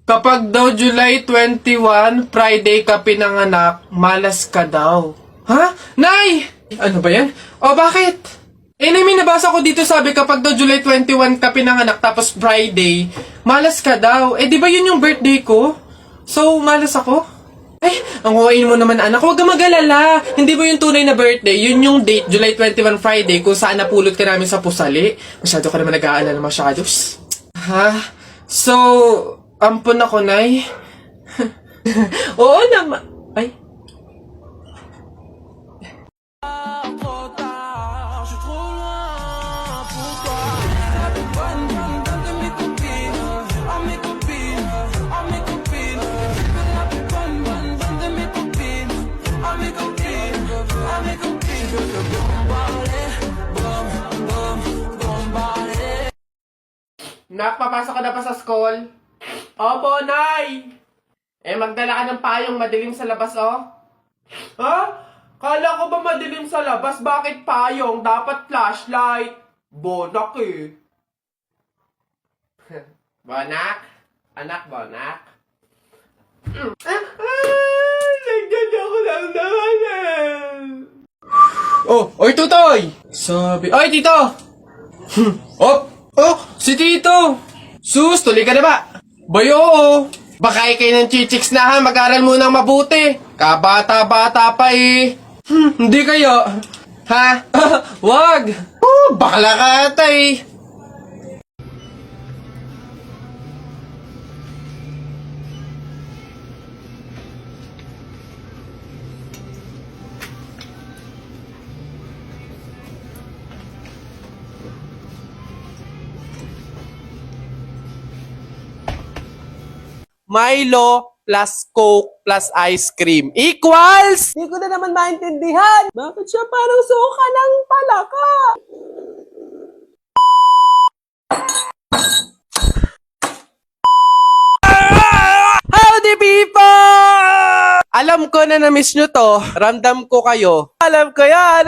Kapag daw July 21, Friday ka pinanganak, malas ka daw. Ha? Nay! Ano ba yan? O bakit? May nabasa ko dito sabi kapag daw July 21 ka pinanganak tapos Friday, malas ka daw. Di ba yun yung birthday ko? So, malas ako? Ang huwain mo naman anak, huwag ka mag-alala. Hindi mo yung tunay na birthday, yun yung date, July 21 Friday, kung saan napulot ka namin sa pusali. Masyado ka naman nag-aalala masyados. Ha? So, ampun ako, Nay. Oo naman. Ay. Nak, papasok ka na pa sa school? Opo, Nay! Magdala ka ng payong madilim sa labas, oh. Ha? Kala ko ba madilim sa labas? Bakit payong? Dapat flashlight. Bonak eh. Bonak? Anak, Bonak? Nagdala ko lang naman. Oy, Tutoy! Sabi, oy, Tito! Si Tito! Sus, tuloy ka na ba? Bayo, baka kayo ng chichiks na ha, mag-aral munang mabuti. Kabata-bata pa eh. Hindi kayo. Ha? Wag! Bakla ka ata eh. Milo plus Coke plus ice cream equals... Hindi ko na naman maintindihan. Bakit siya parang suka ng palaka? Howdy people! Alam ko na na-miss nyo to. Ramdam ko kayo. Alam ko yan.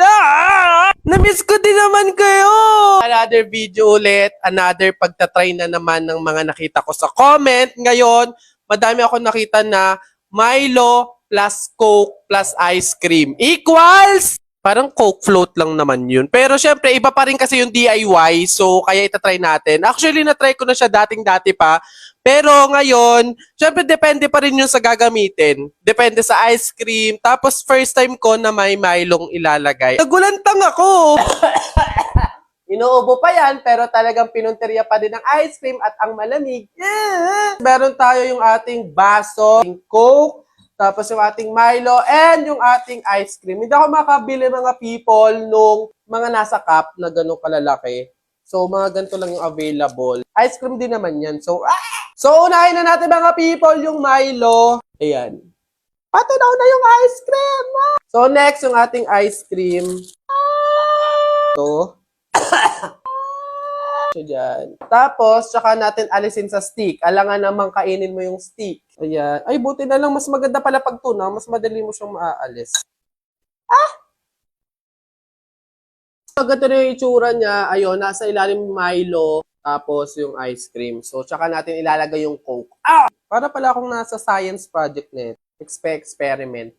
Na-miss ko din naman kayo. Another video ulit. Another pagtatry na naman ng mga nakita ko sa comment. Ngayon, madami ako nakita na Milo plus Coke plus ice cream equals... Parang Coke float lang naman yun. Pero syempre, iba pa rin kasi yung DIY. So, kaya itatry natin. Actually, natry ko na siya dating-dati pa. Pero ngayon, syempre, depende pa rin yung sa gagamitin. Depende sa ice cream. Tapos, first time ko na may Milong ilalagay. Nagulantang ako! Inuubo pa yan, pero talagang pinunteriya pa din ng ice cream at ang malamig. Meron tayo yung ating baso, yung Coke, tapos yung ating Milo, and yung ating ice cream. Hindi ako makabili mga people nung mga nasa cup na gano'ng kalalaki. So, mga ganito lang yung available. Ice cream din naman yan. So, unahin na natin mga people yung Milo. Ayan. Patunaw na yung ice cream! So, next yung ating ice cream. Ito. So, dyan. Tapos, tsaka natin alisin sa stick. Alangan namang kainin mo yung stick. Ayan. Ay, buti na lang. Mas maganda pala pag tunaw. Mas madali mo siyang maaalis. So, ganito na yung itsura niya. Ayun, nasa ilalim yung Milo. Tapos, yung ice cream. So, tsaka natin ilalagay yung Coke. Para pala akong nasa science project net. Experiment.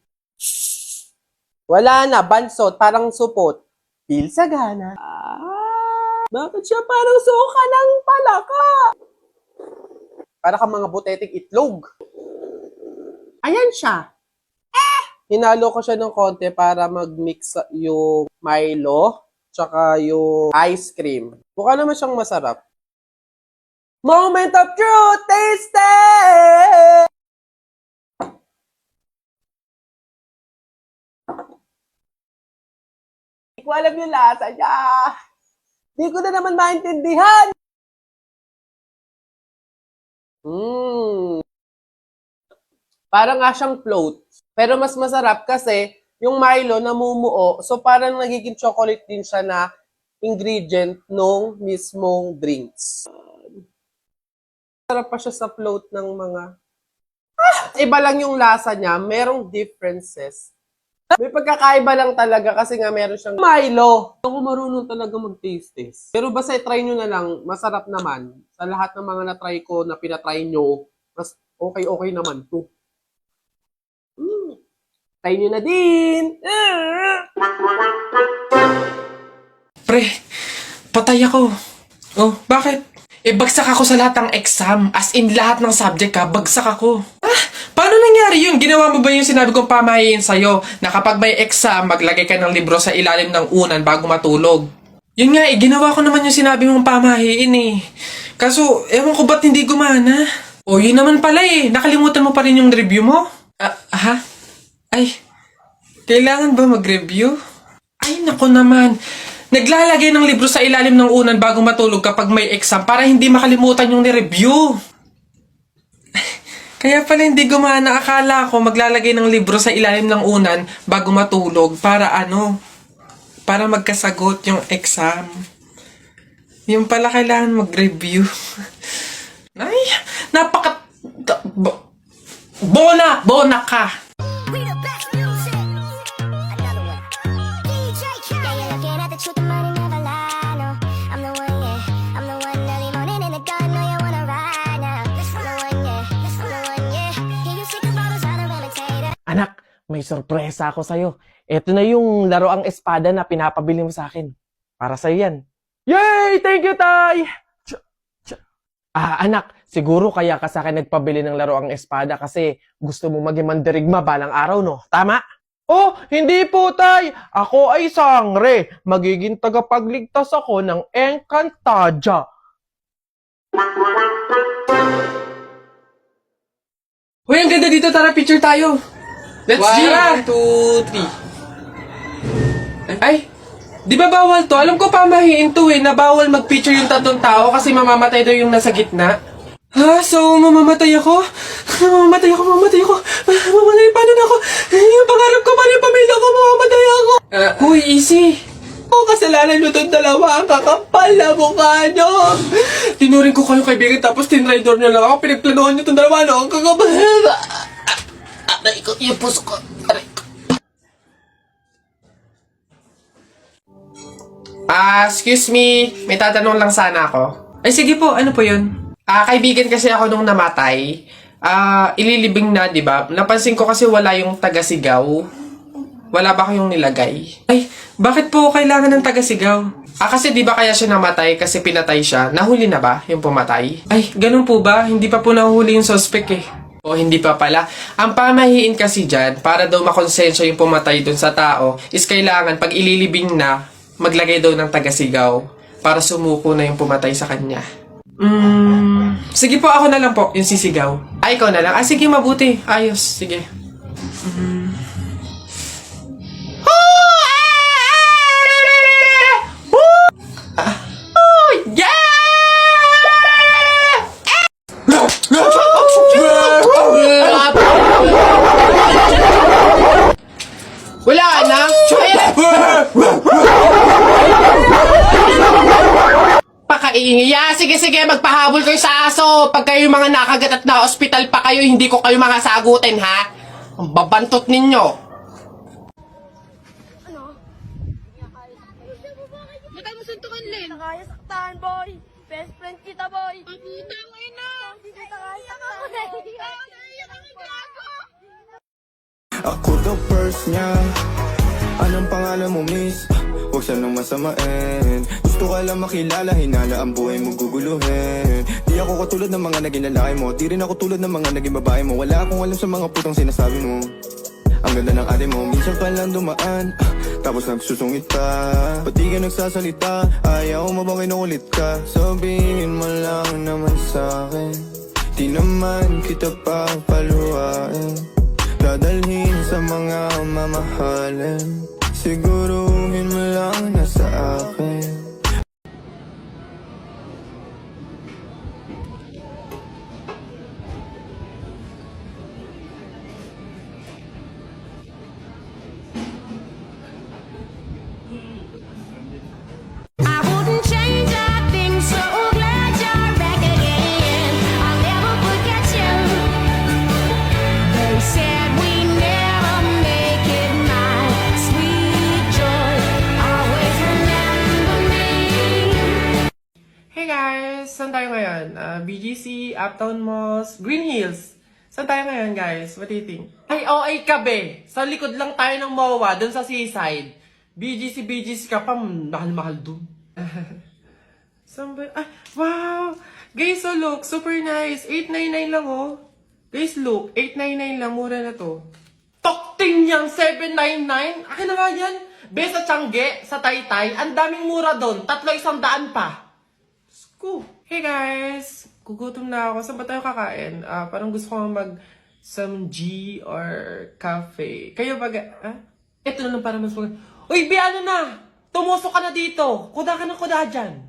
Wala na. Bansot. Parang supot. Feel sagana. Bakit siya parang suka ng palaka? Para kang mga buteting itlog. Ayan siya. Hinalo ko siya ng konti para mag-mix yung Milo tsaka yung ice cream. Mukha naman siyang masarap. Moment of truth! Taste it! Hindi ko alam yung lasa niya. Hindi ko na naman maintindihan. Parang nga siyang float. Pero mas masarap kasi yung Milo namumuo. So parang nagiging chocolate din siya na ingredient nung mismong drinks. Sarap pa siya sa float ng mga... Iba lang yung lasa niya. Merong differences. May pagkakaiba lang talaga kasi nga meron siyang Milo. Ako marunong talaga mag-taste test. Pero basta try nyo na lang, masarap naman. Sa lahat ng mga na-try ko, na pinatry nyo, mas Okay naman to. Tayo nyo na din. Pre, patay ako. Oh, bakit? Bagsak ako sa lahat ng exam. As in, lahat ng subject ka, bagsak ako. Paano nangyari yun? Ginawa mo ba yung sinabi kong pamahiin sa'yo na kapag may exam, maglagay ka ng libro sa ilalim ng unan bago matulog? Yun nga ginawa ko naman yung sinabi mong pamahiin Kaso, ewan ko ba't hindi gumana? O, yun naman pala nakalimutan mo pa rin yung review mo? Ha? Ay, kailangan ba mag-review? Ay, nako naman. Naglalagay ng libro sa ilalim ng unan bago matulog kapag may exam para hindi makalimutan yung ni-review. Kaya pala hindi gumana. Akala ko maglalagay ng libro sa ilalim ng unan bago matulog para para magkasagot yung exam. Yung pala kailangan mag-review. Ay, Bona ka! We the best music. Another one. DJ Khaled. Yeah, you're looking at the truth, the money never lie. No, I'm the one, yeah. I'm the one early morning in the dark. No, you wanna ride now. I'm the one, yeah. I'm the one, yeah. Hear you sick about us, other imitator. Anak, may sorpresa ako sa'yo. Ito na yung laroang espada na pinapabili mo sa akin. Para sa'yo yan. Yay! Thank you, Tay! Anak, siguro kaya ka sa akin nagpabili ng laroang espada kasi gusto mo maging mandirigma balang araw, no? Tama? Oh, hindi po, Tay! Ako ay sangre. Magiging tagapagligtas ako ng Encantadia. Uy, ang ganda dito. Tara, picture tayo. Let's go! 1, 2, 3. Ay, di ba bawal to? Alam ko pamahiin to na bawal mag-picture yung tatlong tao kasi mamamatay daw yung nasa gitna. Ha? So, mamamatay ako? Mamamatay ako. Paano na ako? Yung pangarap ko, paano yung pamilya ko? Mamamatay ako. Huy, easy. Kasalanan nyo itong dalawa. Ang kakapal na mukha nyo. Tinuring ko kayong kaibigan tapos tinraidor nyo lang ako. Pinagplanohan nyo itong dalawa. Ang kakapal. Aray ko, yung puso ko. Aray ko. Excuse me. May tatanong lang sana ako. Ay, sige po. Ano po yun? Kaibigan kasi ako nung namatay. Ililibing na, di ba? Napansin ko kasi wala yung taga-sigaw. Wala ba kayong nilagay? Ay, bakit po kailangan ng taga-sigaw? Kasi di ba kaya siya namatay kasi pinatay siya? Nahuli na ba yung pumatay? Ay, ganun po ba? Hindi pa po nahuli yung suspect O, hindi pa pala. Ang pamahiin kasi dyan, para daw makonsensya yung pumatay dun sa tao, is kailangan pag ililibing na, maglagay daw ng taga-sigaw para sumuko na yung pumatay sa kanya. Sige po, ako na lang po, yung sisigaw. Ay, ikaw na lang. Sige, mabuti. Ayos, sige. Wala na. Pakaingay. Sige, magpahabol kayo sa aso. Pag kayo mga nakagat at na-hospital pa kayo, hindi ko kayo mga sagutin, ha? Ang babantot ninyo. Ba't tayo masuntukan, Len? Kaya saktan, boy. Best friend kita, boy. Putang ina! Hindi kita kaya saktan, boy. Naiyak ang gago! Ako the first niya. Anong pangalan mo, miss? Huwag siya nang masamain. Gusto ka lang makilala, hinala ang buhay mo guguluhin. Di ako katulad ng mga naging lalaki mo. Di rin ako tulad ng mga naging babae mo. Wala akong alam sa mga putong sinasabi mo. Ang ganda ng ate mo, minsan pa lang dumaan tapos nagsusungit pa. Ba't di ka nagsasalita? Ayaw mo bang kinukulit ka? Sabihin mo lang naman sa'kin, di naman kita papaluhain. Dadalhin sa mga mamahalin, siguruhin mo lang na sa akin. I wouldn't change a thing, so glad you're back again. I'll never forget you. They said we never make it, my sweet joy. Always remember me. Hey guys! Saan tayo ngayon? BGC, Uptown Malls, Green Hills. Saan tayo ngayon, guys? What do you think? Ay, OA ka, be! Sa likod lang tayo ng MOA, dun sa seaside. BGC ka pa, mahal-mahal dun. Saan ba? Ay, wow! Guys, so look, super nice. 899 lang, oh. Guys, look, 899 lang, mura na to. Tokting niyang 799? Akin na nga yan. Be, sa Tiangge, sa Taytay, ang daming mura doon. 300 pa. Sko. Hey guys, gugutom na ako. Saan ba tayo kakain? Parang gusto ko some G or cafe. Kayo ba? Ito na lang para mas mag... Uy, Be, ano na? Tumusok ka na dito. Kuda ka na kuda dyan.